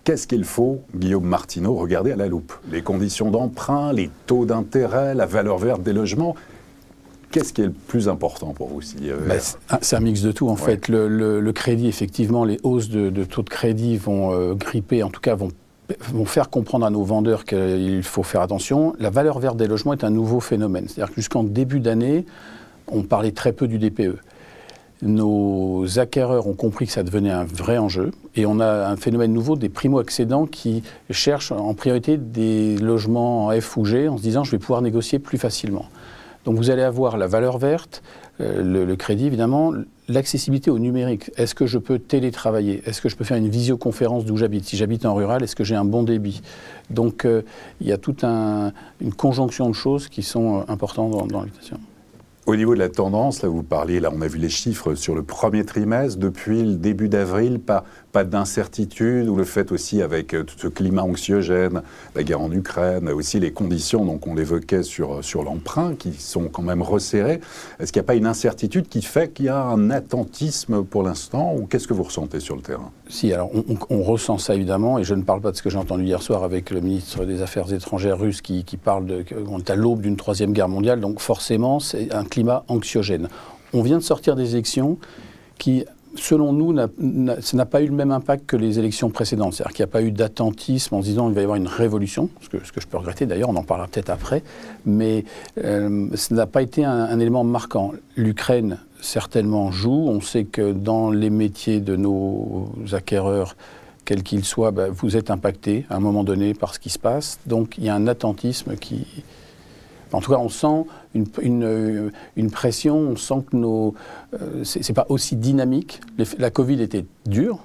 Qu'est-ce qu'il faut, Guillaume Martineau, regarder à la loupe? Les conditions d'emprunt, les taux d'intérêt, la valeur verte des logements. Qu'est-ce qui est le plus important pour vous? C'est un mix de tout, en fait. Le crédit, effectivement, les hausses de taux de crédit vont gripper, en tout cas vont faire comprendre à nos vendeurs qu'il faut faire attention. La valeur verte des logements est un nouveau phénomène. C'est-à-dire que jusqu'en début d'année, on parlait très peu du DPE. Nos acquéreurs ont compris que ça devenait un vrai enjeu et on a un phénomène nouveau des primo-accédants qui cherchent en priorité des logements en F ou G en se disant je vais pouvoir négocier plus facilement. Donc vous allez avoir la valeur verte, le crédit évidemment, l'accessibilité au numérique. Est-ce que je peux télétravailler? Est-ce que je peux faire une visioconférence d'où j'habite? Si j'habite en rural, est-ce que j'ai un bon débit? Donc il y a toute une conjonction de choses qui sont importantes dans l'habitation. Au niveau de la tendance, là vous parliez, là on a vu les chiffres sur le premier trimestre, depuis le début d'avril, pas d'incertitude, ou le fait aussi avec tout ce climat anxiogène, la guerre en Ukraine, aussi les conditions, donc on l'évoquait sur l'emprunt, qui sont quand même resserrées. Est-ce qu'il n'y a pas une incertitude qui fait qu'il y a un attentisme pour l'instant, ou qu'est-ce que vous ressentez sur le terrain? Si, alors on ressent ça évidemment, et je ne parle pas de ce que j'ai entendu hier soir avec le ministre des Affaires étrangères russe qui parle qu'on est à l'aube d'une troisième guerre mondiale, donc forcément c'est un climat anxiogène. On vient de sortir des élections qui, selon nous, ça n'a pas eu le même impact que les élections précédentes. C'est-à-dire qu'il n'y a pas eu d'attentisme en se disant qu'il va y avoir une révolution, ce que je peux regretter d'ailleurs, on en parlera peut-être après, mais ça n'a pas été un élément marquant. L'Ukraine certainement joue, on sait que dans les métiers de nos acquéreurs, quels qu'ils soient, vous êtes impactés à un moment donné par ce qui se passe, donc il y a un attentisme qui... En tout cas, on sent une pression, on sent que c'est pas aussi dynamique. La Covid était dure,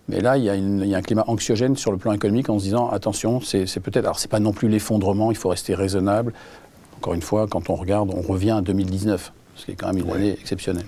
mais là, il y a un climat anxiogène sur le plan économique en se disant, attention, c'est peut-être... Alors, c'est pas non plus l'effondrement, il faut rester raisonnable. Encore une fois, quand on regarde, on revient à 2019, ce qui est quand même une année exceptionnelle.